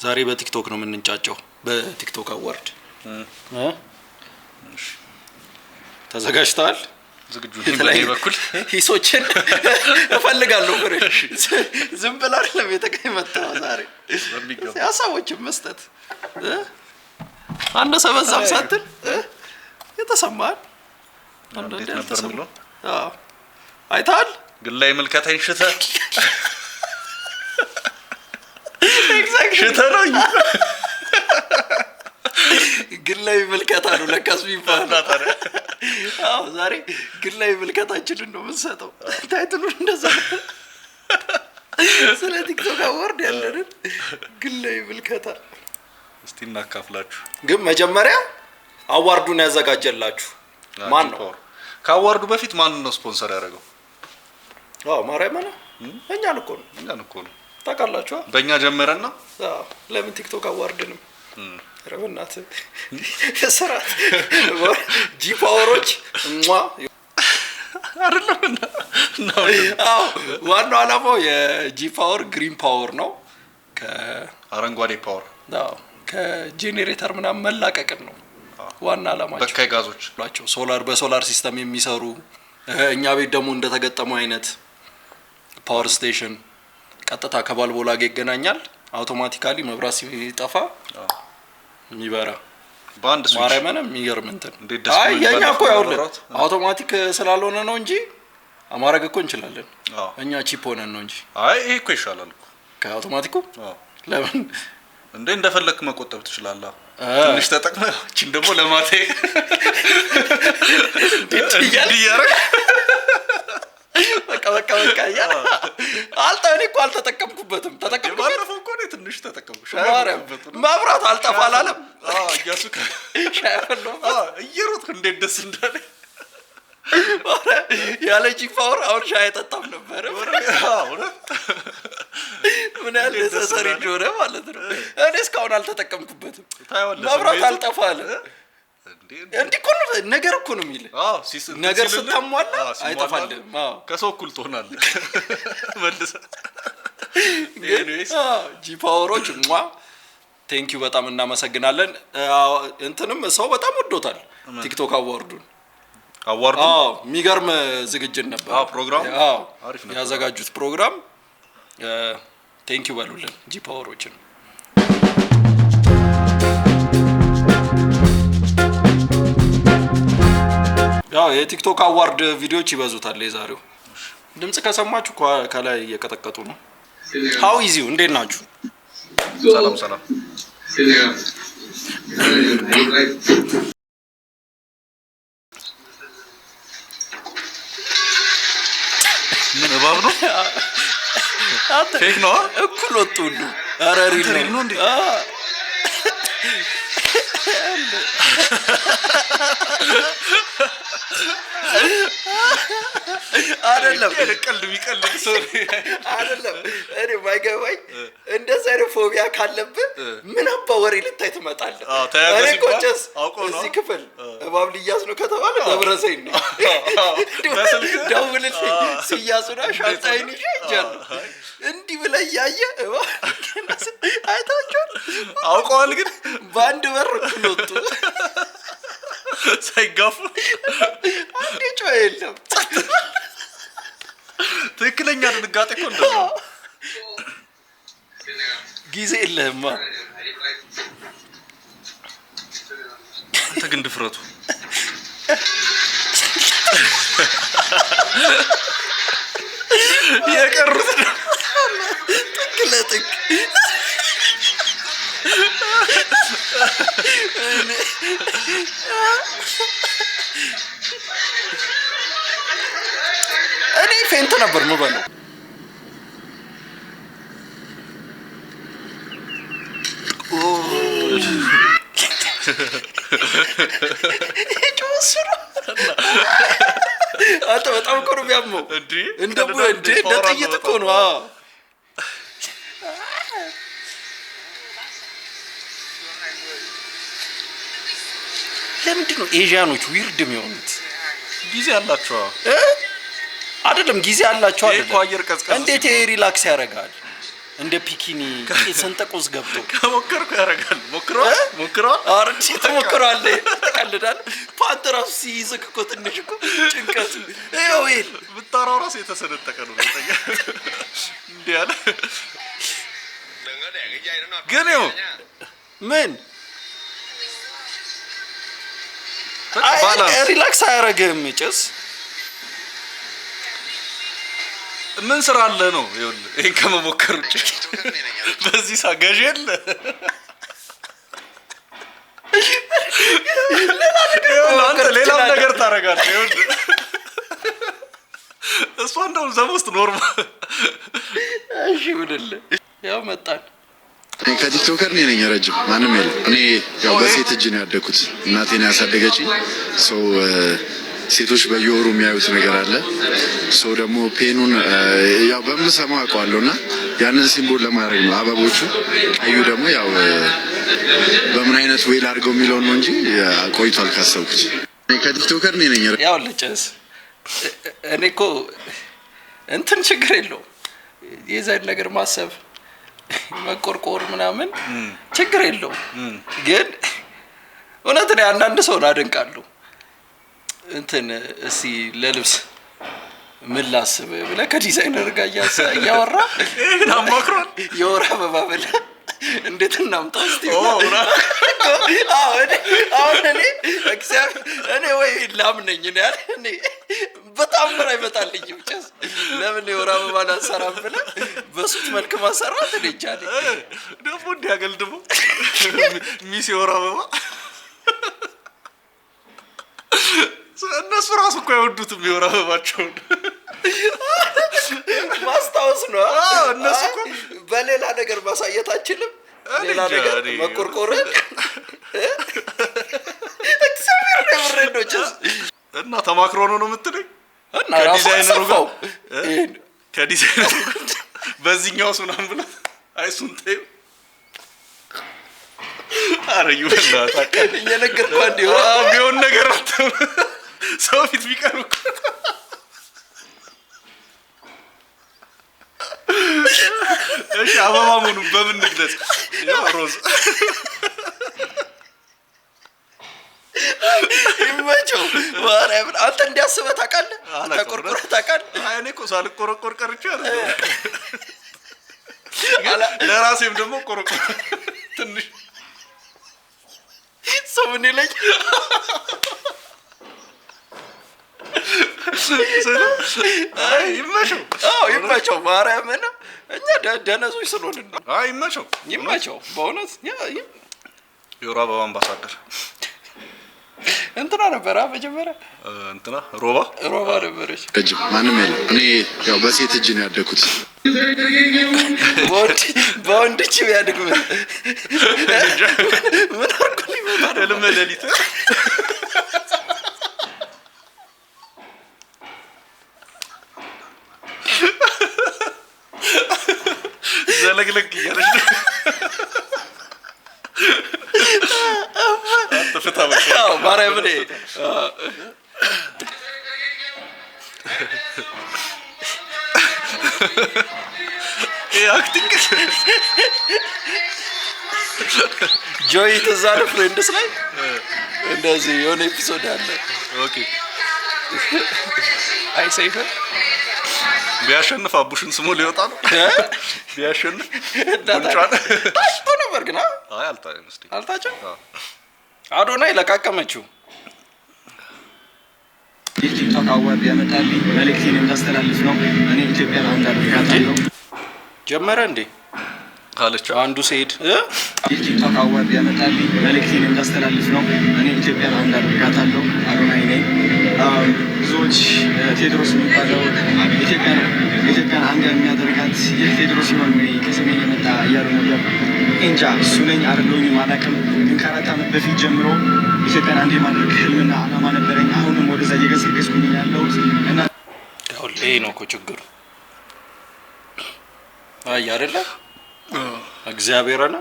ዛሬ በቲክቶክ ነው የምንጫጫው በቲክቶክ አዋርድ እሺ ተዘጋጅተዋል ዝግጁ ነኝ በኔ በኩል ሂሶችን እፈልጋለሁ ፍሬሽ ዝም ብላ አይደለም የተቀመጠው ዛሬ ያሳዎችን መስጠት አንደ ሰበዛም ሳትል የተሰማል እንዴት ነበር ብሎ አይታል ግላይ መልከታይን ሽተ ሽተ ነው ግላይ መልከታ ነው ለካስ ቢባል አዎ ዛሬ ግላይ መልከታችንን ነው የምንሰጠው ታይትሉን እንደዛ ስለ ቲክቶክ አዋርድ ያለንን ግላይ መልከታ እስቲ እናካፍላችሁ ግን መጀመሪያ አዋርዱን ያዘጋጀላችሁ ማን ነው ካዋርዱ በፊት ማን ነው ስፖንሰር ያደረገው አዎ ማርያም ነው እኛን እኮ ነው ታውቃላችሁ በእኛ ጀመረና አዎ ለምን ቲክቶክ አዋርድንም ረበናት ሰራት ጂ ፓወሮች አይደለም ነው አዎ ዋናው አላማው የጂ ፓወር ግሪን ፓወር ነው ከአረንጓዴ ፓወር አዎ ከጄኔሬተር ምናምን መላቀቅን ነው ዋና አላማቸው በካይ ጋዞች ናቸው በሶላር ሲስተም የሚሰሩ እኛ ቤት ደግሞ እንደተገጠመው አይነት ፓወር ስቴሽን ቀጥታ ከባልቦላ ጋር ይገናኛል አውቶማቲካሊ መብራት ሲጠፋ የሚበራ ባንድ ስዊች ማርያምን የሚገርም እንትን አይ የኛ እኮ ያውልህ አውቶማቲክ ስላልሆነ ነው እንጂ አማራግ እኮ እንችላለን እኛ ቺፕ ሆነን ነው እንጂ አይ ይሄ እኮ ይሻላል እኮ ከአውቶማቲኩ ለምን እንደፈለክ መቆጠብ ትችላለህ ትንሽ ተጠቅመህ እቺን ደግሞ ለማቴ እንዲያረግ በቃ ያ አልታኔ እኮ አልተጠቀምኩበትም ባለፈው እኮ ነው ትንሽ ተጠቀምኩ መብራት አልጠፋል አለም እያሱ ሻይፈሎ እየሮጥክ እንዴት ደስ እንዳለ ያለ ጂፓወር አሁን ሻይ ጠጣም ነበር ምን ያለ ተሰሪ ጆረ ማለት ነው እኔ እስካሁን አልተጠቀምኩበትም መብራት አልጠፋል እንዴ እኮ ነገር እኮ ነው የሚል ነገር ስታሟላ አይጠፋልም ከሰው እኩል ትሆናለህ መልሰ ጂፓወሮች ቴንክ ዩ በጣም እናመሰግናለን እንትንም ሰው በጣም ወዶታል ቲክቶክ አዋርዱን የሚገርም ዝግጅት ነበር ፕሮግራም አሪፍ ነበር ያዘጋጁት ፕሮግራም ቴንክ ዩ በሉልን ጂፓወሮችን ያው የቲክቶክ አዋርድ ቪዲዮዎች ይበዙታል የዛሬው ድምጽ ከሰማችሁ ከላይ እየቀጠቀጡ ነው how is you እንዴት ናችሁ ሰላም ምን እባብ ነው ፌክ ነው እኩል ወጡ ሁሉ ኧረ ሪል ነው እንዴ አይደለም ቀልድ ቢቀልድ ሶሪ አይደለም እኔ ማይገባኝ እንደዛ አይነት ፎቢያ ካለብህ ምን አባወሪ ልታይ ትመጣለህ እኔ ቆጨስ እዚህ ክፍል እባብ ሊያዝ ነው ከተባለ ደብረሰኝ ነው ደውልልኝ ሲያዙና ሻንጣይን ይጃል እንዲህ ብለህ ያየ እባብ አይታችኋል አውቀዋል ግን ባንድ በር ኩሎቱ ሳይጋፉ አንዴ ጮህ የለም ትክክለኛ ድንጋጤ እኮ እንደዛ ጊዜ የለህማ አንተ ግን ድፍረቱ የቀሩት ትክክለትክ እኔ ፌንት ነበር የምበለው አንተ በጣም እኮ ነው የሚያመው እንደ ጥይት እኮ ነው ለምንድን ነው ኤዥያኖች ዊርድ የሚሆኑት ጊዜ አላቸው አይደለም ጊዜ አላቸው አይደለም አየር ቀዝቀዝ እንዴት ሪላክስ ያደርጋል እንደ ፒኪኒ ሰንጠቆስ ገብቶ ከሞከርኩ ያረጋል ሞክሯል አርጂ ተሞክሯል ተቀልዳል ፓንተራስ ሲይዝክ እኮ ትንሽ እኮ ጭንቀት ይሄው ብታራው ራስ የተሰነጠቀ ነው እንዴ ያለ ግን ይኸው ምን ሪላክስ አያረግም ጭስ ምን ስራ አለ ነው ይኸውልህ ይሄን ከመሞከር ውጪ በዚህ ሳጋዥ የለ ሌላ ነገር ታረጋለህ ይኸውልህ እሷ እንደውም ዘሞስት ኖርማል እሺ ብለልህ ያው መጣን ከቲክቶከር እኔ ነኝ ረጅም ማንም የለም እኔ ያው በሴት እጅ ነው ያደኩት እናቴን ያሳደገችኝ ሰው ሴቶች በየወሩ የሚያዩት ነገር አለ ሰው ደግሞ ፔኑን ያው በምሰማው አውቀዋለሁና ያንን ሲምቦል ለማድረግ ነው አበቦቹ ቀዩ ደግሞ ያው በምን አይነት ዌል አድርገው የሚለው ነው እንጂ ቆይቷል ካሰብኩት ከቲክቶከር እኔ ነኝ ያው ልጨስ እኔ እኮ እንትን ችግር የለውም የዛን ነገር ማሰብ መቆርቆር ምናምን ችግር የለውም ግን እውነት ነው አንዳንድ ሰው አደንቃለሁ እንትን እሲ ለልብስ ምን ላስብ ብለህ ከዲዛይነር ጋር ያወራ ይሄን አማክሯል የወራ በባበል እንዴት እናምጣው እስቲ እኔ እግዚአብሔር እኔ ወይ ላምነኝ ነው ያለ እኔ በጣም ነው አይመጣልኝም ጭስ ለምን የወራ በባል አሰራም ብለህ በሱት መልክ ማሰራት ልጅአለ ደግሞ እንዲያገልድሙ ሚስ የወራ በባ እነሱ ራሱ እኮ አይወዱትም የወራ በባቸውን ማስታወስ ነው እነሱ እኮ በሌላ ነገር ማሳየት አችልም ሌላ ነገር መቆርቆር እግዚአብሔር ለምረን ነው ጭስ እና ተማክሮ ነው የምትለኝ እና ከዲዛይነሩ ጋር ከዲዛይነሩ በዚህኛው ሱናም ብለ አይሱን ተይው አረዩ ወላ ታቀኝ የነገርኩህ አንዴ ቢሆን ነገር ሰው ፊት ቢቀርብ እሺ አበባ መሆኑን በምን ንግለጽ ሮዝ ይመቸው ማርያም አንተ እንዲያስበህ ታውቃለህ ተቆርቆር ታውቃለህ እኔ እኮ ሳልቆረቆር ቀርቼ ለራሴም ደግሞ ቆረቆር ትንሽ ሰው ምን ይለኝ ይመቸው ማርያምን እኛ ደነዞች ስለሆንን ነው ይመቸው በእውነት የወራ አበባ አምባሳደር እንትና ነበር መጀመሪያ እንትና ሮባ ነበረች ረጅም ማንም የለም እኔ ያው በሴት እጅ ነው ያደኩት በወንድ እጅ ቢያድግ ምን አርኩ ሊመጣ ለመለሊት ዘለግለግ እያለች አጥፍታ ያው ማርያም ነኝ አክቲንግ ጆይ ተዛለ ፍሬንድስ ላይ እንደዚህ የሆነ ኤፒሶድ አለ ኦኬ አይ ሰይፈ ቢያሸንፍ አቡሽን ስሙ ሊወጣ ነው ቢያሸንፍ ቡንጫን ታሽቶ ነበር ግን አይ አልታጨም አዶናይ ለቃቀመችው ቲክቶክ አዋርድ ያመጣልኝ መልእክቴን እንዳስተላልፍ ነው እኔ ኢትዮጵያ አንድ አድርጋታለሁ ጀመረ እንዴ ካለች አንዱ ሲሄድ ቲክቶክ አዋርድ ያመጣልኝ መልእክቴን እንዳስተላልፍ ነው እኔ ኢትዮጵያ አንድ አድርጋታለሁ አዶናይ ነኝ ብዙዎች ቴድሮስ የሚባለው ኢትዮጵያን አንድ የሚያደርጋት ይህ ቴድሮስ ሲሆን ወይ ከሰሜን የመጣ እያሉ ነበር እንጃ እሱ ነኝ አይደለሁኝም አላውቅም ግን ከ4 ዓመት በፊት ጀምሮ ኢትዮጵያን አንድ የማድረግ ህልምና ዓላማ ነበረኝ አሁንም ወደዛ እየገሰገስኩኝ ያለሁት እና ያው ይሄ ነው እኮ ችግሩ አይ አይደለ እግዚአብሔር አለ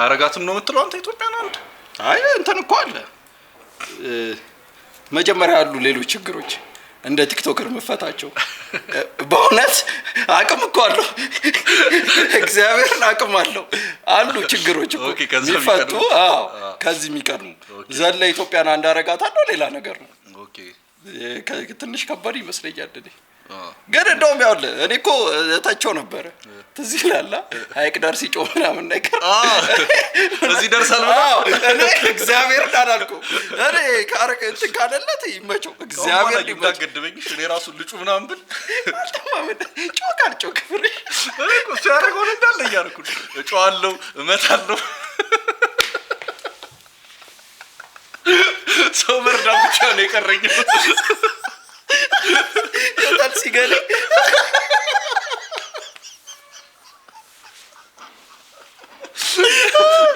አረጋትም ነው የምትለው አንተ ኢትዮጵያን አንድ አይ እንትን እኮ አለ መጀመሪያ ያሉ ሌሎች ችግሮች እንደ ቲክቶከር መፈታቸው በእውነት አቅም እኮ አለው እግዚአብሔርን አቅም አለው አሉ ችግሮች እኮ የሚፈቱ ከዚህ የሚቀርሙ ዘለ ኢትዮጵያን አንድ አረጋታለሁ ሌላ ነገር ነው ትንሽ ከባድ ይመስለኛል ግን እንደውም ያውለ እኔ እኮ ታቸው ነበር ትዝ ይላል ሀይቅ ዳር ሲጮህ ምናምን ነገር እዚህ ደርሳል እኔ እግዚአብሔር እንዳልኩ እኔ ካረከ እንትን ካለለት ይመቸው እግዚአብሔር ሊማገድበኝሽ እኔ ራሱ ልጩ ምናምን ብል አልተማመን ጮካል ጮክፍሪ እኮ ሲያረጋው እንዳለ ያርኩ እጮሃለሁ እመታለሁ ሰው መርዳት ብቻ ነው የቀረኝ ያታል ሲገለ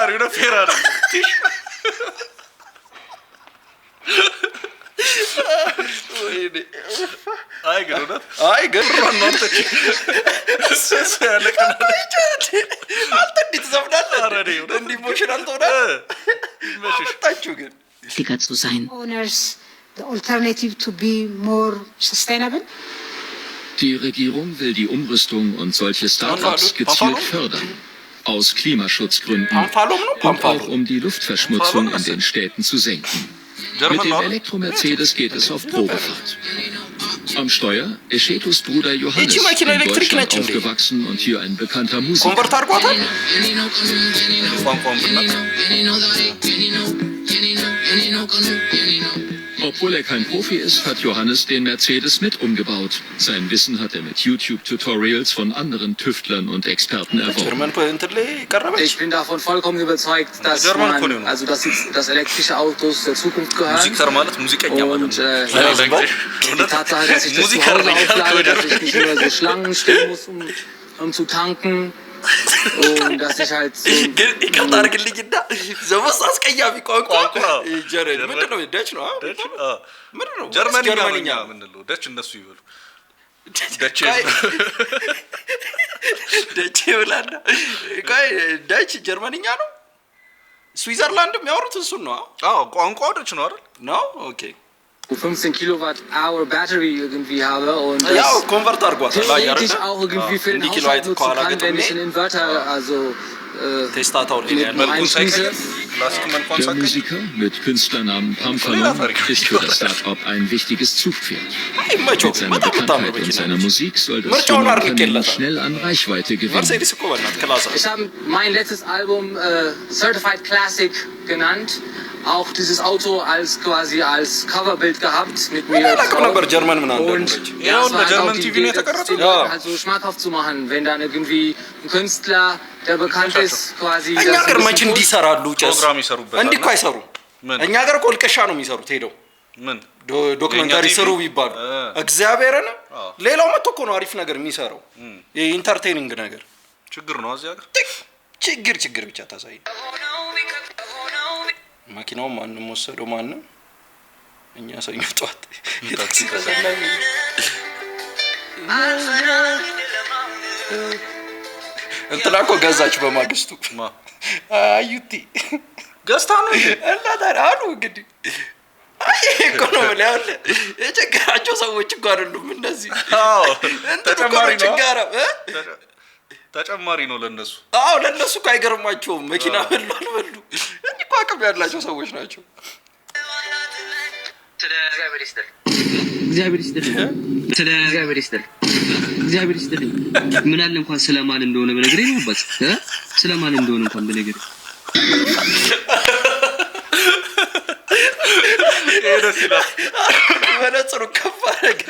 አሪና ፌራራ አይ ግን ራናንተች እሱ ያለቀና አልተዲት ዘፍናለ እንዲ ኢሞሽናል ተወዳ መሽታችሁ ግን zu sein. Owners, the alternative to be more sustainable. Die Regierung will die Umrüstung und solche Start-ups gezielt fördern. Aus Klimaschutzgründen und auch um die Luftverschmutzung in den Städten zu senken. Mit dem Elektro-Mercedes geht es auf Probefahrt. Am Steuer Eshetus Bruder Johannes, in Deutschland aufgewachsen und hier ein bekannter Musiker. Obwohl er kein Profi ist, hat Johannes den Mercedes mit umgebaut. Sein Wissen hat er mit YouTube-Tutorials von anderen Tüftlern und Experten erworben. Ich bin davon vollkommen überzeugt, dass dass elektrische Autos der Zukunft gehören. Und die Tatsache, dass ich das zu Hause auflade, dass ich nicht immer so Schlangen stehen muss, um zu tanken. Und dass ich halt so ይቀጣር ግልኝና ዘመስ አስቀያሚ ቋንቋ ጀረን ምንድነው ደች ነው ምንድነው ጀርመንኛ ምንለው ደች እነሱ ይበሉ ደች ይብላና ቆይ ደች ጀርመንኛ ነው ስዊዘርላንድም ያወሩት እሱ ነው ቋንቋው ደች ነው አይደል ነው ኦኬ 15 Kilowatt-Hour Battery irgendwie habe und ja, konvert argwata la yarda ich auch irgendwie für den Haushalt nutzen kann, wenn ich einen Inverter also Der Musiker mit Künstlernamen Pamphilon ist für das Start-up ein wichtiges Zugpferd. Mit seiner Bekanntheit und seiner Musik soll das Unternehmen schnell an Reichweite gewinnen. Ich habe mein letztes Album Certified Classic genannt. Auch dieses Auto als quasi als Coverbild gehabt mit mir und ja, es war German TV also schmackhaft zu machen, wenn dann irgendwie ein Künstler, der bekannt ist, quasi das German እንዲሰራሉ ፕሮግራም ይሰሩበታል እንዲኮ አይሰሩ እኛ ጋር ቆልቀሻ ነው የሚሰሩት ሄደው ምን ዶክመንታሪ ሰሩ ይባሉ እግዚአብሔርን ሌላው መጥቶ እኮ ነው አሪፍ ነገር የሚሰራው የኢንተርቴይኒንግ ነገር ችግር ነው እዚያ ጋር ችግር ብቻ ታሳይ ማኪናው ማንንም ወሰደው ማንንም እኛ ሰኞ ጧት የታክሲ ተሰላኝ እንትላኮ ገዛች በማግስቱ አዩቲ ገዝታ ነው እና ታራሉ እንግዲህ አይ ኢኮኖሚ ላይ አለ የቸገራቸው ሰዎች እንኳን አይደሉም እንደዚህ ተጨማሪ ነው ለነሱ ለነሱ አይገርማቸው መኪና በሉ አልበሉ እንዲህ ቋቅም ያላቸው ሰዎች ናቸው እግዚአብሔር ይስጥልኝ ምን አለ እንኳን ስለማን እንደሆነ በነገሬ ነው አባት ስለማን እንደሆነ እንኳን በነገሬ ኤረሲላ ወለጽሩ ከፋረግ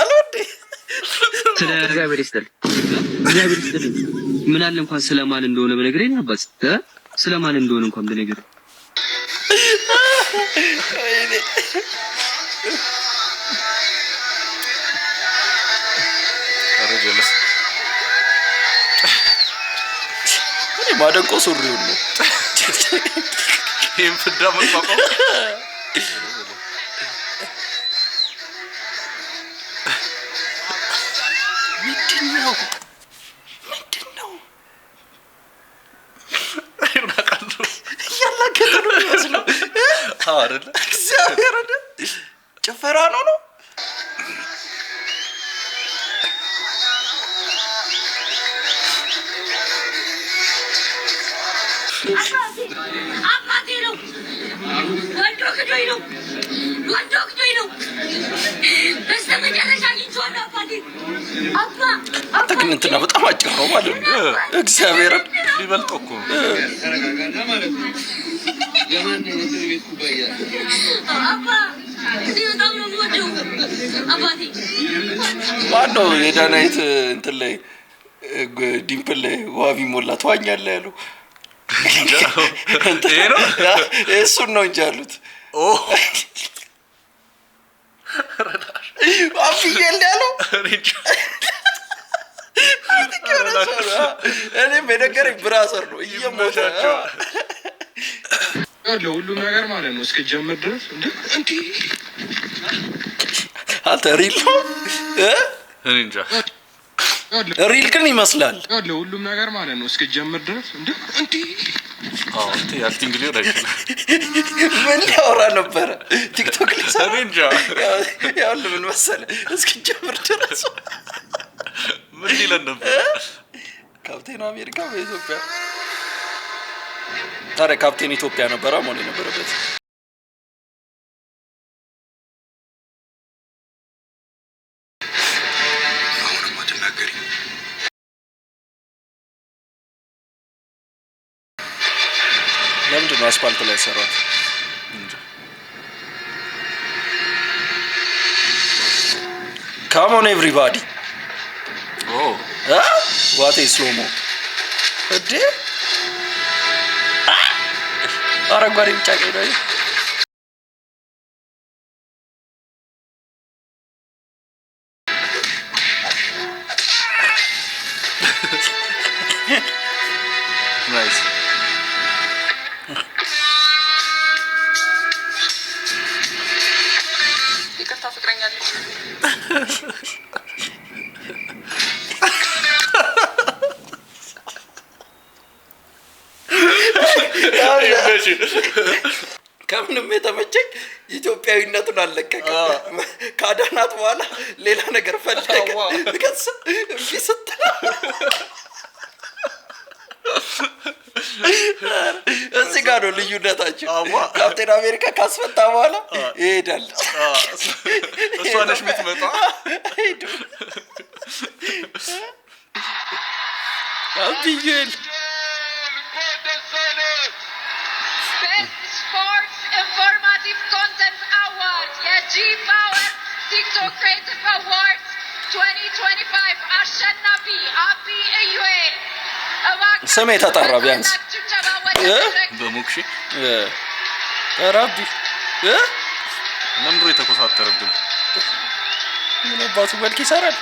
አሎዲ እግዚአብሔር ይስጥልኝ ምን አለ እንኳን ስለማን እንደሆነ በነገሬ ነው አባት ስለማን እንደሆነ እንኳን በነገሬ አረጀለስ ማደንቆ ሱሪው ነው ይሄን ፍዳ መጣቆ ምንድነው ያላከተሩ ነው አይደል እግዚአብሔር ጭፈራ ነው አባቴ ነው ወንዶ ክዶኝ ነው በስተመጨረሻ አግኝቼዋለሁ አባቴ አንተ ግን እንትና በጣም አጭር ነው ማለት ነው እግዚአብሔር ሊበልጠው እኮ ማነው የዳናይት እንትን ላይ ዲምፕል ላይ ዋቢ ሞላ ተዋኛለህ ያለው ይሄ ነው እሱን ነው እንጂ አሉት አፍየል ያለው እኔም የነገረኝ ብራዘር ነው እየሞታቸው ለሁሉም ነገር ማለት ነው እስከጀመር ድረስ እንዴ አንተ ሪል ነው እኔ እንጃ ሪል ግን ይመስላል ለሁሉም ነገር ማለት ነው እስከጀመር ድረስ እንዴ አንተ ያልቲንግ ሊሆን አይችልም ምን ያወራ ነበረ ቲክቶክ ላይ እኔ እንጃ ያው ምን መሰለህ እስከጀመር ድረስ ምን ይለን ነበር ካፕቴን አሜሪካ በኢትዮጵያ ታዲያ ካፕቴን ኢትዮጵያ ነበረ መሆን የነበረበት አሁንም አትናገሪ ለምንድን ነው አስፋልት ላይ ሰራት Come on everybody what is slow mo እዴ አረንጓዴ ብቻ ቀይ ነው ናይስ ይቅርታ ፍቅረኛ አለች ከምንም የተመቸኝ ኢትዮጵያዊነቱን አለቀቀ ካዳናት በኋላ ሌላ ነገር ፈለገ ከዛ እምቢ ስትል እዚህ ጋር ነው ልዩነታችን ካፕቴን አሜሪካ ካስፈታ በኋላ ይሄዳል እሷ ነሽ የምትመጣ አብይል Sports Informative Content Award የG-Power TikTok Creative Awards 2025 አሸናፊ አቢ ኢዩኤል ስሜ ተጠራ ቢያንስ በሙክሺ ተራቢ ለምንድነው የተኮሳተረብን ምን አባቱ መልክ ይሰራል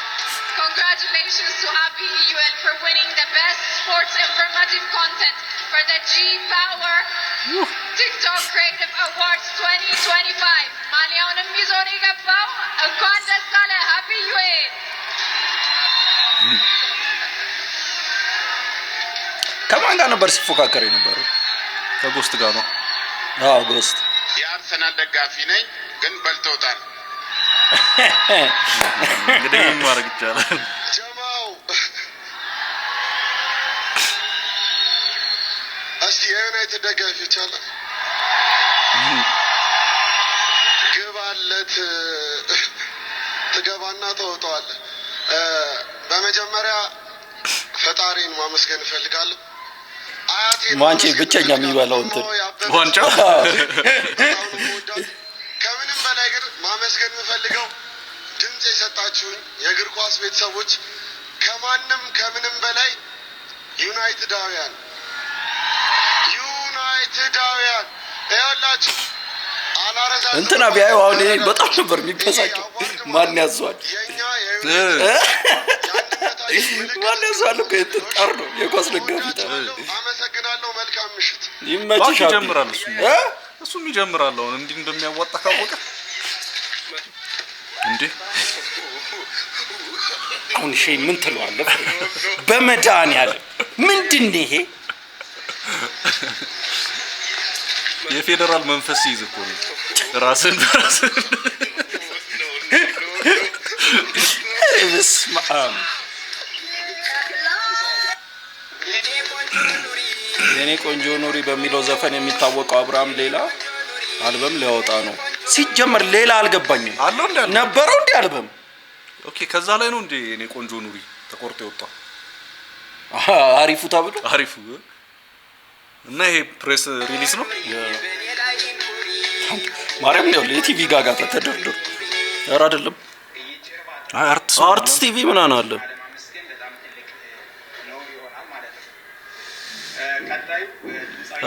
Congratulations to Abi Iyuel for winning the best sports informative content for the G-Power TikTok Creative Awards 2025. ማሊያውንም ይዞ ነው የገባው። እንኳን ደስ አለህ Abi Iyuel። ከማን ጋር ነበር ሲፎካከር የነበረው? ከጎስት ጋር ነው። አዎ ጎስት። የአርሰናል ደጋፊ ነኝ ግን በልቶታል። እንግዲህ ምን ማድረግ ይቻላል? ጀማው እስቲ የዩናይትድ ደጋፊዎች አለ ግባለት ትገባና ተወጣዋለህ። በመጀመሪያ ፈጣሪን ማመስገን እፈልጋለሁ። ዋንጫ ብቸኛ የሚበላው እንትን ዋንጫ ከምንም በላይ ግን ማመስገን የምፈልገው ድምጽ የሰጣችሁኝ የእግር ኳስ ቤተሰቦች ከማንም ከምንም በላይ ዩናይትዳውያን ይኸውላችሁ አላረዛችሁም። እንትና ቢያዩ አሁን ይሄ በጣም ነበር የሚበሳጨው። ማን ያዟል? ማን ያዟል እኮ የጥጣር ነው የኳስ ደጋፊ ታ አመሰግናለሁ። መልካም ምሽት ይመችሽ። ይጀምራል እሱም ይጀምራል። አሁን እንዲህ እንደሚያዋጣ ካወቀ እንዴ አሁን ሼይ ምን ትለዋለህ? በመድኃኒዓለም ምንድን ነው ይሄ? የፌደራል መንፈስ ይይዝ እኮ ነው። ራስን በስመ አብ የኔ ቆንጆ ኑሪ በሚለው ዘፈን የሚታወቀው አብርሃም ሌላ አልበም ሊያወጣ ነው። ሲጀመር ሌላ አልገባኝም አለው እንዴ ነበረው እንዴ አልበም? ኦኬ ከዛ ላይ ነው እንዴ የኔ ቆንጆ ኑሪ ተቆርጦ የወጣው? አሪፉ ተብሎ አሪፉ እና ይሄ ፕሬስ ሪሊዝ ነው ማርያም ነው ለቲቪ ጋጋ ተደርድሮ ኧረ አይደለም አርትስ ቲቪ ምናምን አለ።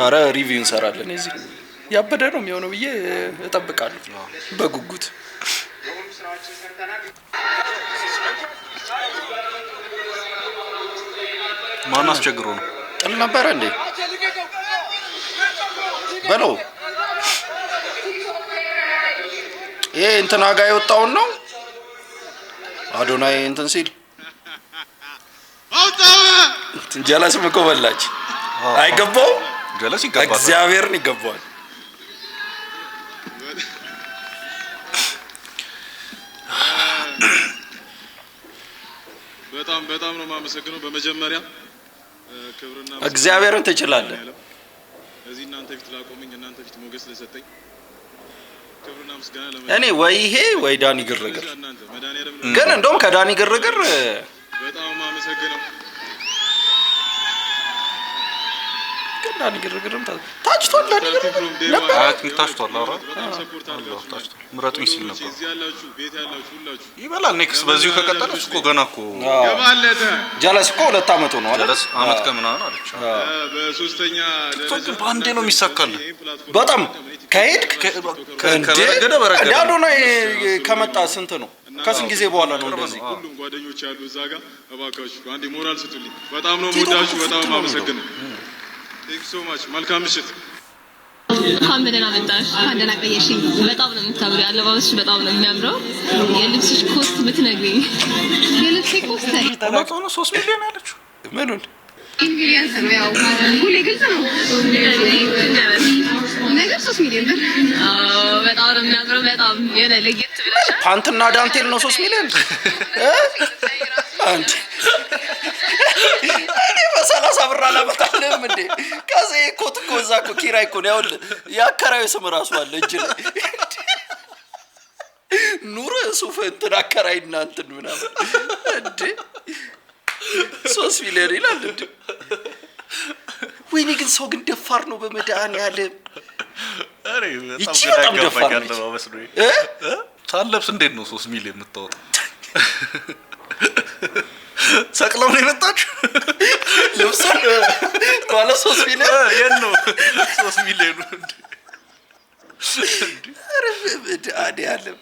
ኧረ ሪቪው እንሰራለን እዚህ ያበደ ነው የሚሆነው ብዬ እጠብቃለሁ በጉጉት። ማን አስቸግሮ ነው? ጥል ነበረ እንዴ በለው ይሄ እንትና ጋር የወጣውን ነው አዶናይ እንትን ሲል ጀለስም እኮ በላች አይገባው ጀለስ ይገባል እግዚአብሔርን ይገባዋል። በጣም ነው የማመሰግነው። በመጀመሪያ ክብርና እግዚአብሔርን ትችላለህ። እዚህ እናንተ ፊት ላቆመኝ እናንተ ፊት ሞገስ ለሰጠኝ ክብርና ምስጋና እኔ ወይ ይሄ ወይ ዳኒ ግርግር ግን እንደውም ከዳኒ ግርግር በጣም የማመሰግነው ዳኒ ግርግርም ታጭቷል። ዳኒ ግርግር ነበር ታጭቷል። አረ ታጭቷል። ምረጡኝ ሲል ነበር። እዚህ ያላችሁ ቤት ያላችሁ ሁላችሁ ይበላል። ኔክስት በዚሁ ከቀጠለ እኮ ገና እኮ ገባለተ ጀለስ እኮ 2 አመት ነው አይደል? ጀለስ አመት ከምናምን አለች። በሶስተኛ ደረጃ ባንዴ ነው የሚሳካል። በጣም ከሄድክ ከበረገደ በረገደ አዶናይ ከመጣ ስንት ነው? ከስንት ጊዜ በኋላ ነው እንደዚህ? ሁሉም ጓደኞች ያሉ እዛ ጋር እባካችሁ አንዴ ሞራል ስጡልኝ። በጣም ነው የምወዳችሁ። በጣም የማመሰግነው። ቴንክ ሶ ማች። መልካም ምሽት። ደህና መጣሽ። ደህና ቆየሽኝ። በጣም ነው የምታምሪው። አለባበስሽ በጣም ነው የሚያምረው። የልብስሽ ኮስት ብትነግሪኝ። የልብሴ ኮስት ተላቆ ነው 3 ሚሊዮን ያለችው። ምኑን ኢንግሊዝ ነው ያው ሁሌ ግልጽ ነው ነገር 3 ሚሊዮን ብር። በጣም ነው የሚያምረው። በጣም የሆነ ለየት ብለሻል። ፓንትና ዳንቴል ነው 3 ሚሊዮን አንቺ እኔ በ30 ብር አላመጣልህም እንዴ? ከዚህ ኮት እኮ እዛ እኮ ኪራይ እኮ ነው ያውል ያከራዩ ስም ራሱ አለ እጅ ላይ ኑር ሱፍ እንትን አከራይና እንትን ምናምን እንዴ 3 ሚሊዮን ይላል እንዴ? ወይኔ ግን ሰው ግን ደፋር ነው በመድኃኒዓለም። አሬ በጣም ደፋር ነው ታለብስ እንዴት ነው 3 ሚሊዮን የምታወጣው? ሰቅለው ነው የመጣችው ልብሱን ባለ 3 ሚሊዮን የት ነው 3 ሚሊዮን እንዴ? መድኃኒዓለም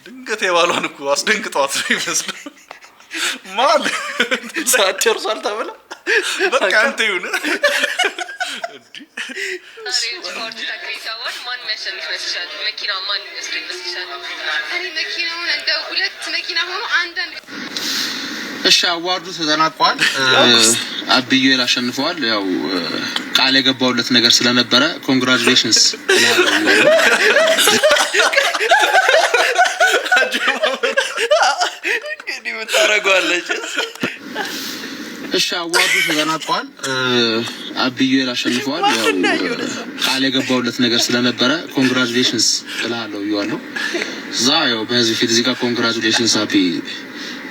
ድንገት የባሏን እኮ አስደንግጧት ነው ይመስለው ማል ሰዓት ደርሷል ተብላ በቃ አንተ ይሁን እንዴ ስፖርት ተክሪታውን ማን የሚያሸንፍ ይመስልሻል? መኪና ማን ይመስልሻል? እኔ መኪናውን እንደ 2 መኪና ሆኖ አንዳንድ እሺ አዋርዱ ተጠናቋል። አብዩኤል አሸንፈዋል። ያው ቃል የገባውለት ነገር ስለነበረ ኮንግራቹሌሽንስ እንግዲህ ምን ታደርገዋለች? እሺ አዋርዱ ተጠናቋል። አብዩኤል አሸንፈዋል። ያው ቃል የገባውለት ነገር ስለነበረ ኮንግራቹሌሽንስ እላለሁ ይዋለው እዛ ያው በዚህ ፊት እዚህ ጋር ኮንግራቹሌሽንስ አቢ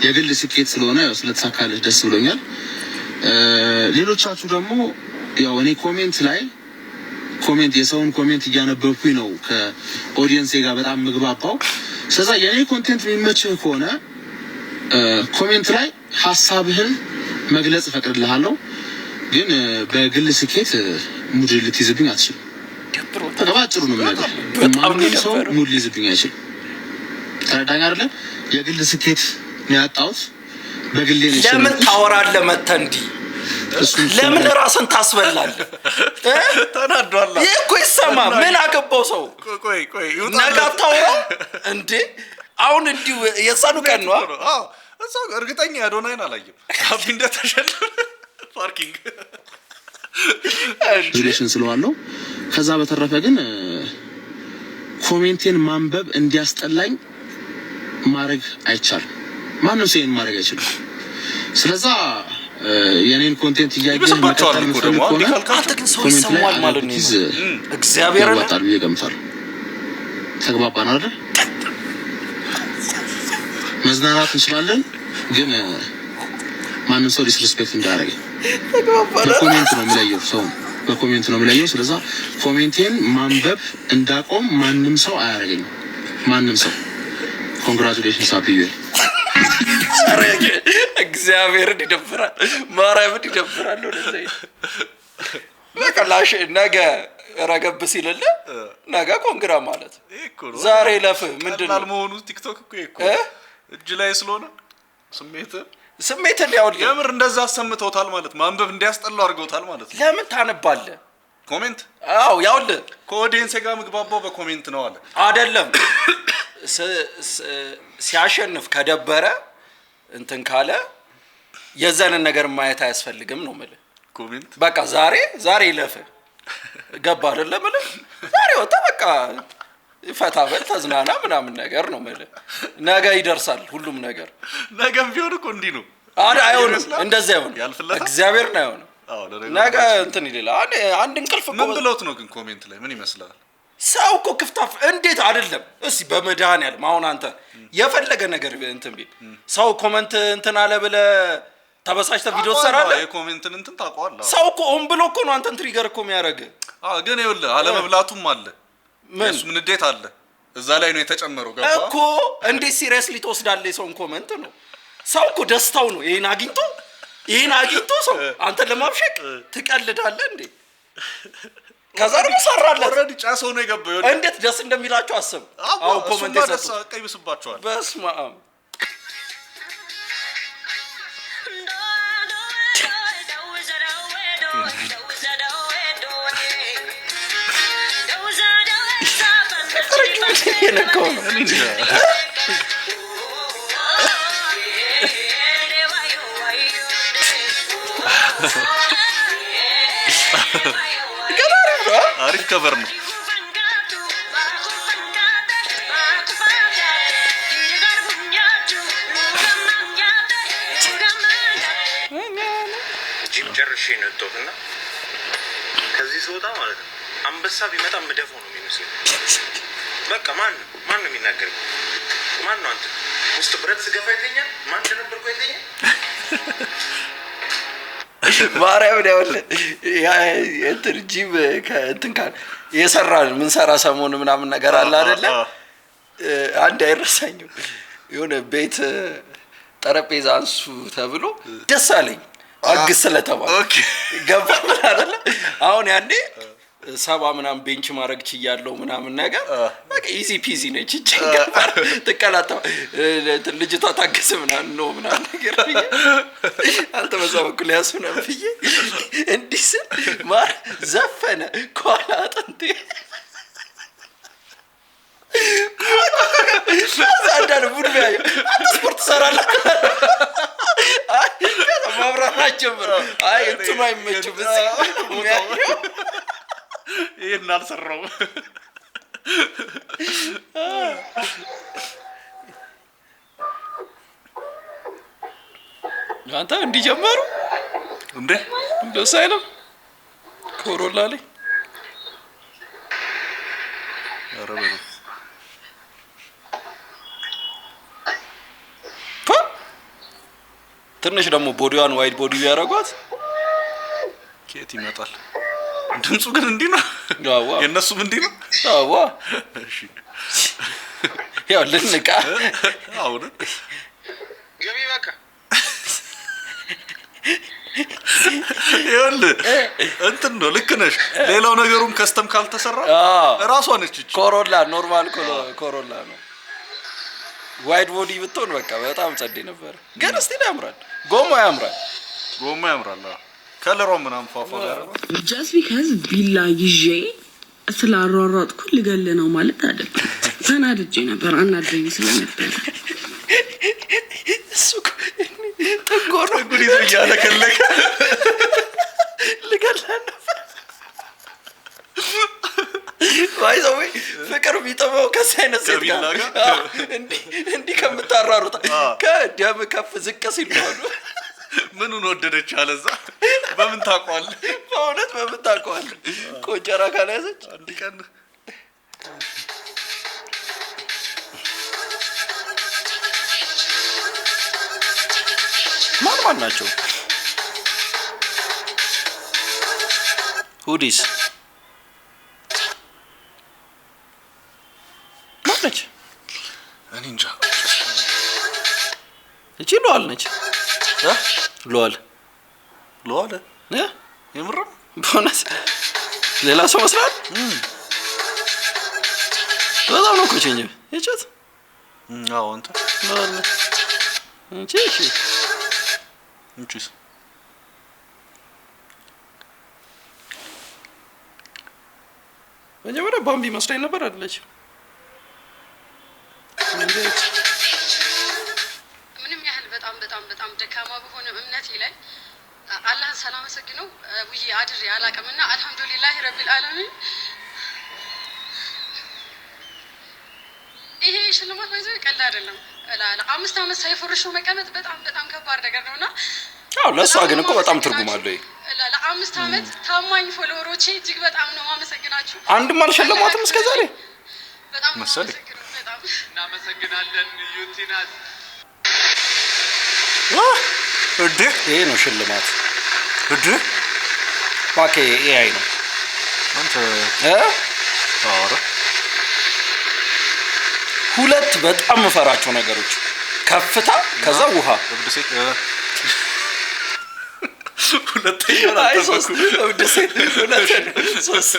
የግል ስኬት ስለሆነ ያው ስለተሳካለች ደስ ብሎኛል። ሌሎቻችሁ ደግሞ ያው እኔ ኮሜንት የሰውን ኮሜንት እያነበብኩኝ ነው ከኦዲየንስ ጋር በጣም ምግባባው። ስለዛ የኔ ኮንቴንት የሚመችህ ከሆነ ኮሜንት ላይ ሐሳብህን መግለጽ እፈቅድልሃለሁ። ግን በግል ስኬት ሙድ ልትይዝብኝ አትችልም። ተቀባጭሩ ነው ማለት ማንም ሰው ሙድ ሊይዝብኝ አይችልም። ተረዳኝ አይደለም? የግል ስኬት ነው ያጣሁት በግሌ ነው። ለምን ታወራለህ መተህ እንዲህ? ለምን ራስን ታስበላለህ? ተናዷል። ይሄ እኮ ይሰማ ምን አገባው ሰው? ቆይ ነገ አታወራው እንዴ? አሁን እንዲሁ የሳኑ ቀን ነው። አዎ እዛው እርግጠኛ አዶናይን አላየም። አቢ እንደተሸነፈ ፓርኪንግ ሪሌሽን ስለዋለው ከዛ በተረፈ ግን ኮሜንቴን ማንበብ እንዲያስጠላኝ ማድረግ አይቻልም። ማንም ሰው ይሄን ማድረግ አይችልም። ስለዛ የኔን ኮንቴንት እያየህ መቀጠል የምትፈልግ ከሆነ ኮሜንት ላይ ማለት ነው እግዚአብሔር ያወጣል ይገምታል። ተግባባን አይደል? መዝናናት እንችላለን ግን ማንም ሰው ዲስሪስፔክት እንዳያደርግ በኮሜንት ነው የሚለየው ሰው በኮሜንት ነው የሚለየው። ስለዛ ኮሜንቴን ማንበብ እንዳቆም ማንም ሰው አያደርገኝም። ማንም ሰው ኮንግራቹሌሽንስ አብዩ አረጋግ እግዚአብሔር ይደብራል ማርያምን ይደብራል ወደዚህ ለከላሽ ነገ ረገብ ሲልለ ነገ ኮንግራ ማለት ዛሬ ለፍ ምንድነው አልመሆኑ ቲክቶክ እኮ እጅ ላይ ስለሆነ ስሜት ያው የምር እንደዛ አሰምተውታል ማለት ማንበብ እንዲያስጠላው አድርገውታል ማለት ነው። ለምን ታነባለ ኮሜንት? አዎ ያውል ከኦዲየንስ ጋር ምግባባው በኮሜንት ነው አለ አይደለም። ሲያሸንፍ ከደበረ እንትን ካለ የዛን ነገር ማየት አያስፈልግም ነው ማለት ኮሜንት። በቃ ዛሬ ይለፍ ገባ አይደለም ማለት ዛሬ ወጣ በቃ ፈታ በል ተዝናና ምናምን ነገር ነው ማለት ነገ ይደርሳል ሁሉም ነገር። ነገም ቢሆን እኮ እንዲ ነው አይሆንም እንደዛ ይሆን እግዚአብሔር ነው አይሆንም። ነገ እንትን ይላል አንድ እንቅልፍ እኮ ምን ብሎት ነው ግን ኮሜንት ላይ ምን ይመስላል? ሰው እኮ ክፍታፍ እንዴት አይደለም እስቲ በመድኃኒዓለም አሁን አንተ የፈለገ ነገር እንትን ቢል ሰው ኮሜንት እንትን አለ ብለ ተበሳጭተ ቪዲዮ ሰራለህ የኮሜንትን እንትን ታውቀዋለህ። ሰው እኮ ኦን ብሎ እኮ ነው አንተን ትሪገር እኮ የሚያደርግ። ግን ይኸውልህ አለመብላቱም አለ እሱም ንዴት አለ እዛ ላይ ነው የተጨመረው ገባ እኮ እንዴት ሲሪየስሊ ተወስዳለህ የሰውን ኮሜንት ነው። ሰው እኮ ደስታው ነው ይሄን አግኝቶ ሰው አንተ ለማብሸቅ ትቀልዳለህ እንዴ? ከዛ ደግሞ ሰራለህ ኦሬዲ ጫሰው ነው የገባው እንዴት ደስ እንደሚላችሁ አስብ። አው ኮሜንት ይሰጣ ቀይብስባቸዋል በስመ አብ የነካው ነው አሪፍ ከቨር ነው። ጂም ጨርሼ ነው የወጣሁትና ከዚህ ስወጣ ማለት ነው አንበሳ ቢመጣ ምደፈው ነው የሚመስለው። በቃ ማን ነው የሚናገረው? ማን ነው አንተ ውስጥ ብረት ስገፋ ይተኛል? ማን እንደነበርኩ ይተኛል? ማርያም ነው እንትን ጂም ከእንትን ካል የሰራን ምን ሰራ ሰሞን ምናምን ነገር አለ አይደለ? አንድ አይረሳኝም የሆነ ቤት ጠረጴዛ አንሱ ተብሎ ደስ አለኝ አግስ ስለተባለ ገባ ምን አይደለ? አሁን ያኔ ሰባ ምናምን ቤንች ማድረግ ችያለሁ ምናምን ነገር በቃ ኢዚ ፒዚ ነች ጭንቀር ተቀላጣ ልጅቷ ታገሰ ምናምን ነው ምናምን ነገር አንተ በዛው በኩል ያሱና ፍዬ እንዲስ ማር ዘፈነ ኳላ አጥንቴ አንዳንድ ቡድን ያዩ አንተ ስፖርት ሰራለህ አይ ማብራራት ጀምር አይ እንትኑ አይመችም ይሄን አልሰራው አንተ እንዲጀመሩ እንደዛ አይደለም ኮሮላ ላይ አረበሩ ትንሽ ደግሞ ቦዲዋን ዋይድ ቦዲ ያረጋት ኬት ይመጣል። ድምፁ ግን እንዲህ ነው የነሱም እንዲህ ነው። አዋ እሺ ያው ልንቃ አሁን ገቢ በቃ ይኸውልህ እንትን ነው ልክ ነሽ። ሌላው ነገሩን ከስተም ካልተሰራ ራሷ ነች እቺ ኮሮላ ኖርማል ኮሮላ ነው። ዋይድ ቦዲ ብትሆን በቃ በጣም ጸዴ ነበር። ግን እስቲ ያምራል ጎማ ያምራል ከለሮ ምናምን ፋፋ ያረጋው just because ቢላ ይዤ ስላሯሯጥኩ ልገል ነው ማለት አይደለም። ተናድጄ ነበር አናደኝ ስለነበር እሱ ተንጎሮ ጉዲ ይያለ ከለከ ልገል ባይዘው ፍቅር ቢጠመው ከሳይነስ ሴት ጋር እንዲ ከምታራሩታ ከደም ከፍ ዝቅ ሲል ነው ምኑን ወደደች አለዛ በምን ታቋል በእውነት በምን ታቋል ቆንጨራ ካላያዘች አንድ ቀን ማን ናቸው ሁዲስ ማነች እኔ እንጃ እቺ ሎዋል ነች ሎዋል የምርም ቦነስ ሌላ ሰው መስራት በጣም ነው ኮቸኝ እቺት አዎ አንተ እንቺስ መጀመሪያ ባምቢ መስለኝ ነበር አይደለች ምንም ያህል በጣም ደካማ በሆነ እምነቴ ላይ አላህን ሳላመሰግነው ውዬ አድሬ አላውቅምና አልহামዱሊላህ ረቢል ዓለሚን ይሄ ሽልማት ባይዘው ቀላል አይደለም ለ5 አመት ሳይፈርሹ መቀመጥ በጣም ከባድ ነገር ነውና አዎ ለሷ ግን እኮ በጣም ትርጉም አለው ለ5 አመት ታማኝ ፎሎወሮቼ እጅግ በጣም ነው ማመሰግናችሁ አንድም አልሸለማትም እስከዛሬ በጣም መሰለኝ እናመሰግናለን ዩቲናስ ይሄ ነው ሽልማት ባኬ ኤአይ ነው አንተ አረ ሁለት በጣም መፈራቸው ነገሮች ከፍታ ከዛ ውሃ እብድሴት ሁለተኛው አይሶስ እብድሴት ሁለተኛው ሶስ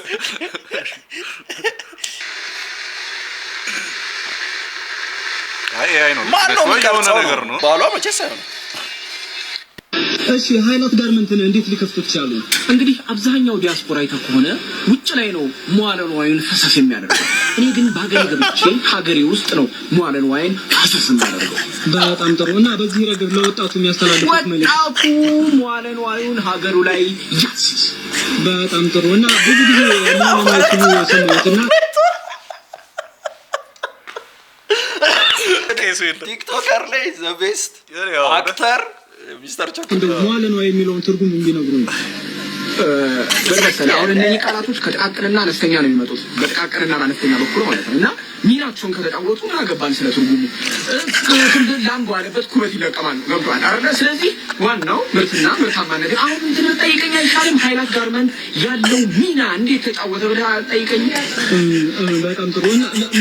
አይ ነው ማነው የሆነ ነገር ነው ባሏ መቼስ አይሆን እሺ ሃይላት ጋርመንትን እንዴት ሊከፍቱት ቻሉ? እንግዲህ አብዛኛው ዲያስፖራ ከሆነ ውጭ ላይ ነው መዋለ ንዋዩን ፈሰስ የሚያደርገው። እኔ ግን በሀገሬ ገብቼ ሀገሬ ውስጥ ነው መዋለ ንዋዩን ፈሰስ የሚያደርገው። በጣም ጥሩና በዚህ ረገድ ለወጣቱ የሚያስተላልፉት መልእክት ወጣቱ መዋለ ንዋዩን ሀገሩ ላይ ያስስ። በጣም ጥሩና ብዙ ጊዜ መዋለ ንዋዩን ያሰማውትና ቲክቶከር ላይ ዘ ቤስት አክተር ሚስተር ቾክ መዋለ ንዋይ የሚለውን ትርጉም እንዲነግሩ ነው። በመሰለ አሁን እነዚህ ቃላቶች ከጥቃቅንና አነስተኛ ነው የሚመጡት በጥቃቅንና አነስተኛ በኩል ማለት ነው እና ሚናቸውን ከተጫወቱ ምን አገባን ስለ ትርጉሙ እንትን ላምቦ አለበት ኩበት ይለቀማል ገብቷል አይደል? ስለዚህ ዋናው ምርትና ምርታማነት አሁን እንትን ጠይቀኝ አይሻልም? ሃይላት ጋርመንት ያለው ሚና እንዴት ተጫወተ ብለህ ጠይቀኝ። በጣም ጥሩ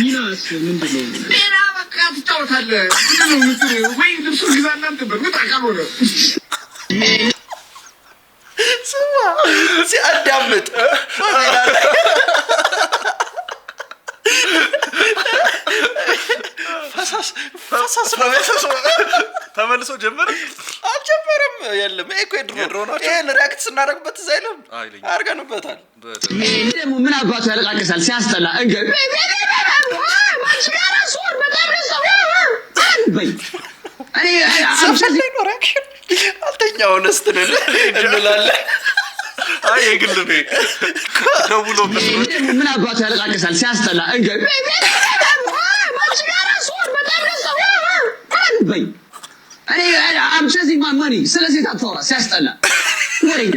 ሚናስ ምንድነው? ሚና በቃ ትጫወታለህ ምንድነው የምትለው? ወይ ልብሱ ግዛና አንተበት ወጣቃሎ ነው ስማ ሲያዳምጥ ፈሳስ ተመልሶ ጀመረ አልጀመረም የለም እኮ የድሮ ነው ይሄን ሪአክት ስናደርግበት እዛ አይደለም አድርገንበታል ደግሞ ምን አባቱ ያለቃቀሳል ሲያስጠላ እንገብ ማሽጋራ ሶር በጣም ነው በይ እኔ ሰፈለኝ ነው ሪአክሽን አልተኛው ነስተን እንላለን አይ የግል ነው ደውሎ ምን አባቱ ያለቃቀሳል ሲያስጠላ እንገብ ማሽጋራ ሶር በጣም ነው በይ እኔ I'm chasing my money ስለዚህ ታጣራ ሲያስጠላ ወሬኛ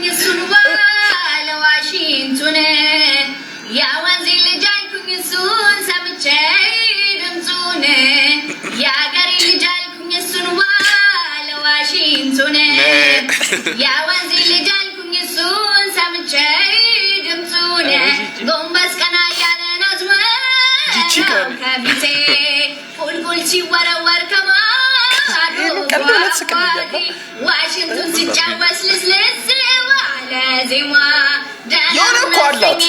የሱባ ለዋሽንግተን ያ ወንዝ ልጃል ኩኝሱን ሰምቼ ድምጹን ያ ገሪ ልጃል ኩኝሱን ለዋሽንግተን ያ ወንዝ ልጃል ኩኝሱን ሰምቼ ድምጹን ጎንበስ ቀና ያለ ናዝመ ከፊቴ ፉልፉል ሲወረወር ከማዶ ዋሽንግተን ሲጫወት ልስልስ ዋለ ዜማ የሆነ እኮ አላት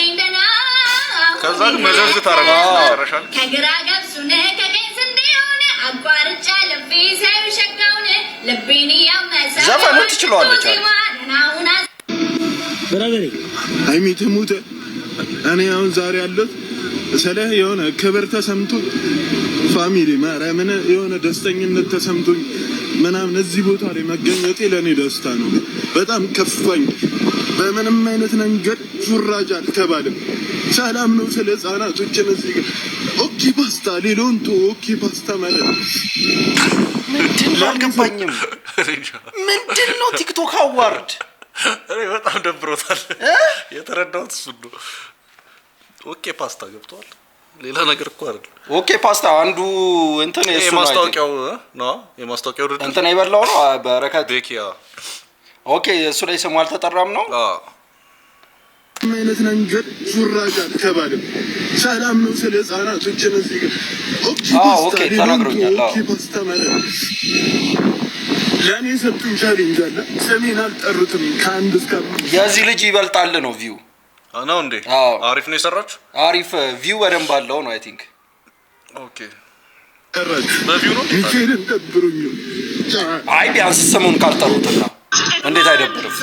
ከዛ መዘዝ ታረጋለች ከግራ ገብሱን ከቀኝ ስንዴውን አቋርጫ ልቤ ሳይሸጋውን ልቤን ያመሰ ዘፈኑን ትችላለች ብራዘር አይሚ ትሙት እኔ አሁን ዛሬ ያለሁት ሰለህ የሆነ ክብር ተሰምቶ ፋሚሊ ማርያምን የሆነ ደስተኝነት ተሰምቶኝ ምናምን እዚህ ቦታ ላይ መገኘቴ ለኔ ደስታ ነው። በጣም ከፋኝ። በምንም አይነት መንገድ ሹራጅ አልተባለም። ሰላም ነው ስለ ህጻናቶችን እዚህ ግን ኦኬ ፓስታ ሌሎንቶ ኦኬ ፓስታ ማለት ምንድነው አልገባኝም። ምንድነው ቲክቶክ አዋርድ? እኔ በጣም ደብሮታል። የተረዳሁት እሱ ነው። ኦኬ ፓስታ ገብቷል። ሌላ ነገር እኮ አይደል። ኦኬ ፓስታ አንዱ እንትን እሱ ነው የማስታወቂያው ነው። የማስታወቂያው ድርጅት እንትን አይበላው ነው በረከት ቤኪያ። ኦኬ እሱ ላይ ስሙ አልተጠራም ነው። አይነት ነገር ሹራጅ አልተባለም። ሰላም ነው ስለ ህጻናቶችን እዚህ ግን ኦኬ ተናግሮኛል። ኦኬ ፓስታ ማለት ለኔ ሰጡኝ ቻሌንጅ አለ። ሰሜን አልጠሩትም ከአንድ እስከ የዚህ ልጅ ይበልጣል ነው ቪው ነው እንዴ? አሪፍ ነው የሰራችሁ። አሪፍ ቪው በደንብ አለው ነው አይ ቲንክ። ኦኬ በቪው ነው ሚካኤልን ደብሩኝ። አይ ቢያንስ ስሙን ካልጠሩትና እንዴት አይደብርም?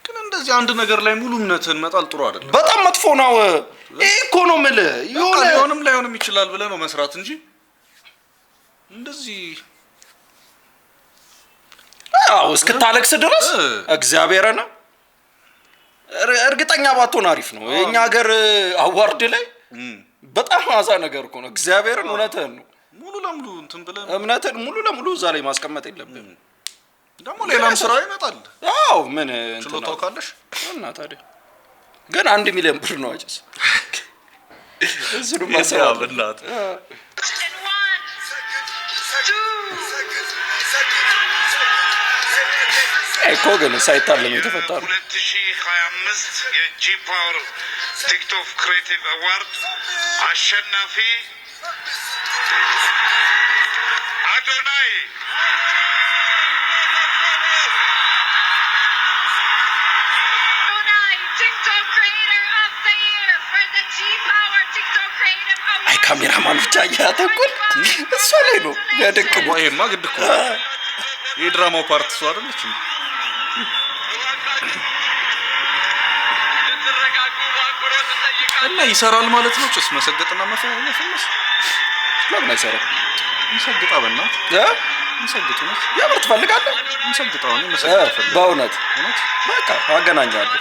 ግን እንደዚህ አንድ ነገር ላይ ሙሉ እምነትን መጣል ጥሩ አይደለም። በጣም መጥፎ ነው። ይሄ እኮ ነው የምልህ ሊሆንም ላይሆንም ይችላል ብለህ ነው መስራት እንጂ እንደዚህ እስክታለቅስ ድረስ እግዚአብሔርን እርግጠኛ ባትሆን አሪፍ ነው። የኛ ሀገር አዋርድ ላይ በጣም አዛ ነገር እኮ ነው። እግዚአብሔርን እውነትህን ነው። ሙሉ ለሙሉ እንትን ብለህ እምነትህን ሙሉ ለሙሉ እዛ ላይ ማስቀመጥ የለብህም። ደግሞ ሌላም ስራ ይመጣል። ምን ችሎታው ካለሽ እና ታዲያ ግን 1 ሚሊዮን ብር ነው አጭስ እሱንም ማሰብ በእናት እኮ ግን ሳይታለም የተፈጠረ 2025 የጂ ፓወር ቲክቶክ ክሬቲቭ አዋርድ አሸናፊ አዶናይ አይ ካሜራማን ብቻ ያተኩል እሱ ላይ ነው ያደቅም። ወይማ ግድ እኮ የድራማው ፓርት እሱ አይደለች እና ይሰራል ማለት ነው። ጭስ መሰገጥና መፈመስ ለምን አይሰራም? ይሰግጣ በእናት ይሰግጥ ነው። የምር ትፈልጋለህ? ይሰግጣው ነው መሰገጥ በእውነት በቃ አገናኛለሁ።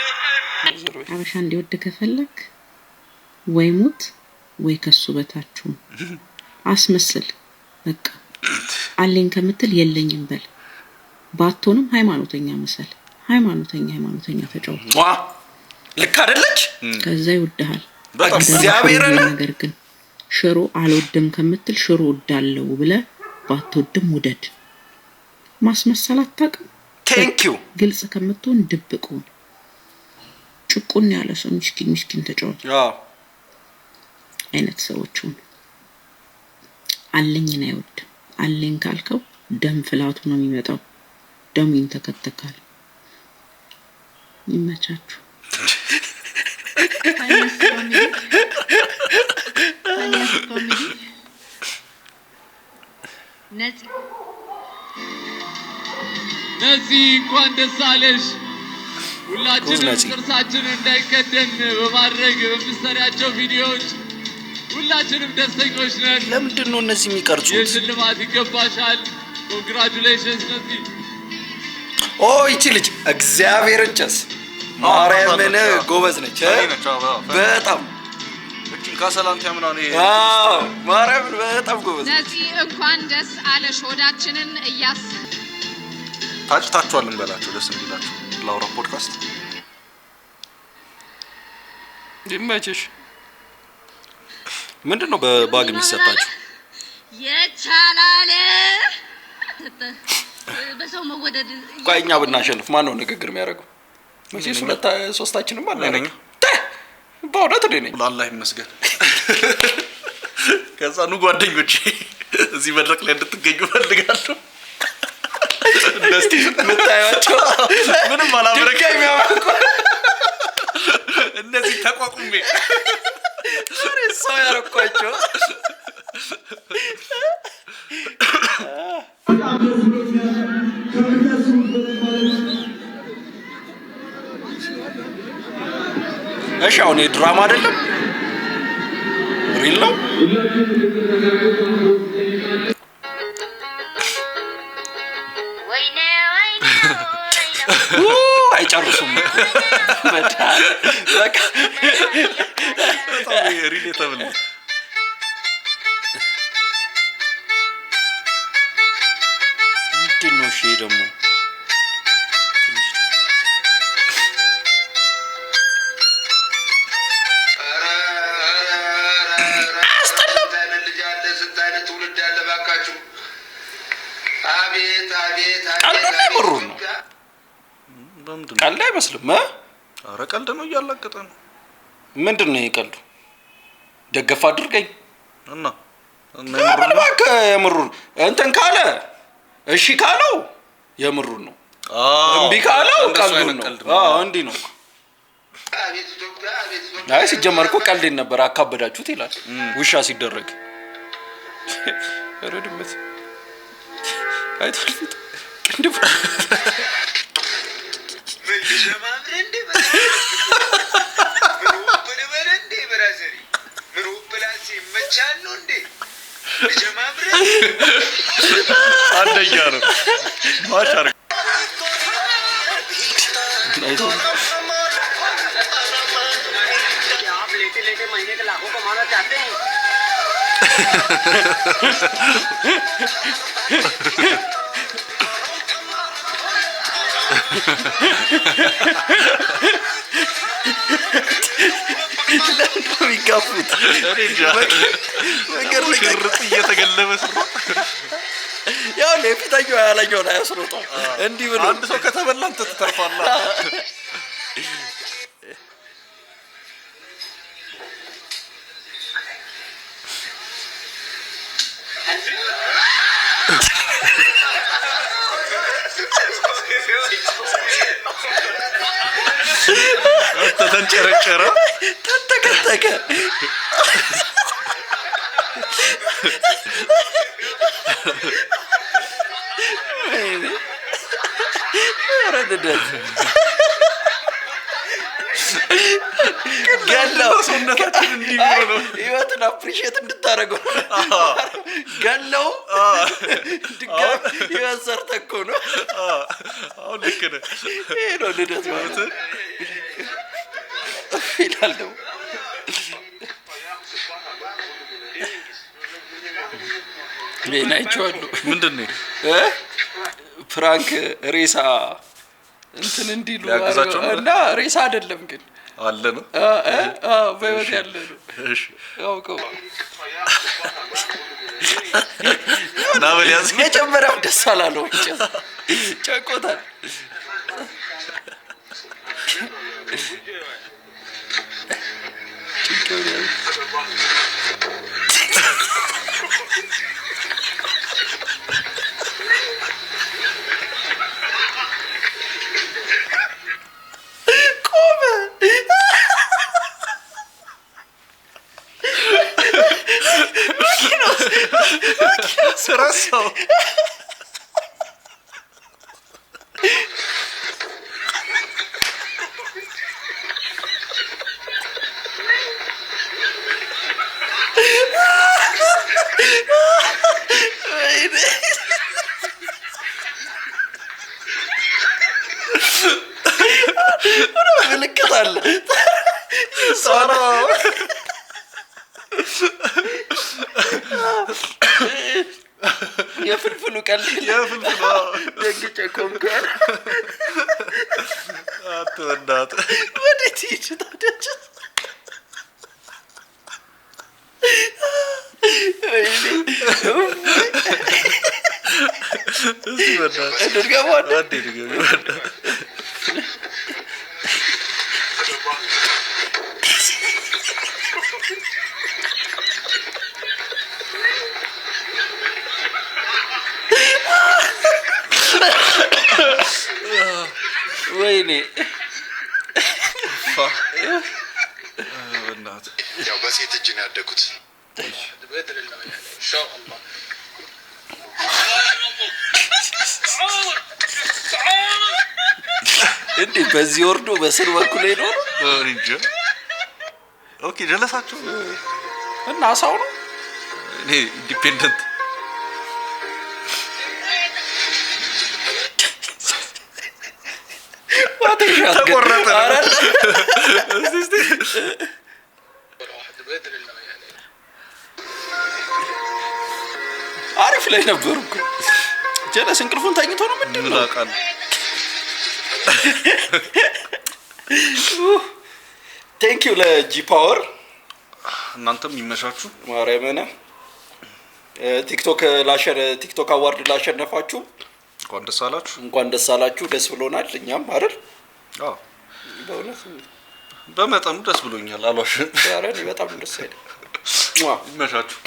አበሻ እንዲወድ ከፈለክ ወይ ሙት ወይ ከሱ በታችሁ አስመስል። በቃ አለኝ ከምትል የለኝም በል። ባቶንም ሃይማኖተኛ መሰል። ሃይማኖተኛ ተጫወት። ልክ አይደለች? ከዛ ይወድሃል። እግዚአብሔርን ነገር ግን ሽሮ አልወድም ከምትል ሽሮ ወዳለው ብለ ባትወድም ውደድ። ማስመሰል አታውቅም። ቴንክ ዩ ግልጽ ከምትሆን ድብቁ ጭቁን ያለ ሰው ምስኪን ተጫወት አይነት ሰዎችን አለኝን አይወድም። አለኝ ካልከው ደም ፍላቱ ነው የሚመጣው። ደም ይንተከተካል። ይመቻችሁ። ነፂ እንኳን ደስ አለሽ። ሁላችንም ጥርሳችን እንዳይከደን በማድረግ በምትሰሪያቸው ቪዲዮዎች ሁላችንም ደስተኞች ነን። ለምንድን ነው እነዚህ የሚቀርጹት? የሽልማት ይገባሻል። ኮንግራቹሌሽንስ ነፂ። ይቺ ልጅ እግዚአብሔርን ጨስ ማርያምን ጎበዝ ነች በጣም ካሰላንቲያ ምናምን ማርያምን በጣም ጎበዝ ነፂ እንኳን ደስ አለሽ። ሆዳችንን ታጭታችኋል እንበላቸው ደስ እንዲላችሁ። ላውራ ፖድካስት ይመችሽ። ምንድነው በባግ የሚሰጣችሁ? የቻላለ በሰው መወደድ ቆይኛ ብናሸንፍ ማን ነው ንግግር የሚያደርገው? መቼስ ሶስታችንም አላረኝ በእውነት እኔ ነኝ። አላህ ይመስገን። ከዛ ኑ ጓደኞቼ እዚህ መድረክ ላይ እንድትገኙ ፈልጋለሁ። እንደስቲ ምታያቸው ምንም አላመረከኝ የሚያመርኩ እነዚህ ተቋቁሜ ሰው ያረኳቸው እሺ አሁን ድራማ አይደለም ሪል ነው። አይጨርሱም በቃ በጣም ሪሌተብል ነው ምንድን ነው እሺ ደግሞ ቀልድ አይመስልም ኧረ ቀልድ ነው እያላገጠ ነው ምንድን ነው የቀልዱ ደገፍ አድርገኝ እና የምሩን እንትን ካለ እሺ ካለው የምሩን ነው እምቢ ካለው ቀልዱ ነው እንዲህ ነው አይ ሲጀመር እኮ ቀልዴን ነበር አካበዳችሁት ይላል ውሻ ሲደረግ ረድመት አይተልፊት ቅንድብ አንደኛ ነው ማሻር आप लेटे लेटे महीने के लाखों कमाना चाहते हैं ይጋፉት ነገር ልቅርጥ እየተገለበ ስሮ ያው ለፊታቸው ያላየው ላይ አስሮጣ እንዲህ ብሎ አንድ ሰው ከተበላ አንተ ትተርፋለህ ተንጨረጨረ ተንተከተከ ረደደት ገለው ሰውነታችን እንዲሆነ ነው ህይወትን አፕሪሺየት እንድታረገው ገለው ድጋም ህይወት ሰርተህ እኮ ነው አሁን ልክ ነህ ይሄ ነው ልደት ማለት ይላል ደግሞ ሌናይቻለሁ ምንድን ነው ፍራንክ ሬሳ እንትን እንዲሉ እና ሬሳ አይደለም ግን አለ ነው በህይወት ያለ ነው እሺ ያውቀው ናበሊያስ መጀመሪያው ደስ አላለው ጨቆታል ስራሳው ምልክት አለ ሳራ የፍልፍሉ ቀል የፍልፍሉ ደግጨ ኮንከር አትወዳት ወዴት ይችታደች እስቲ ወዳት ድርገማ አንዴ ድገም ወዳት ወይኔ ወናት ያው በሴት እጅ ነው ያደኩት እንዴ በዚህ ወርዶ በስር በኩል ሄዶ እንጂ ኦኬ ጀለሳችሁ እና አሳው ነው እኔ ኢንዲፔንደንት ተቆረጠ አሪፍ ላይ ነበሩ እኮ ጀለስ እንቅልፉን ተኝቶ ነው ምንድነው ላቃል ቴንክ ዩ ለጂ ፓወር እናንተም ይመሻችሁ ማርያምና ቲክቶክ አዋርድ ላሸነፋችሁ እንኳን ደስ አላችሁ ደስ ብሎናል እኛም አይደል አዎ በመጠኑ ደስ ብሎኛል አሏሽ ዛሬ በጣም ደስ አይደል ይመሻችሁ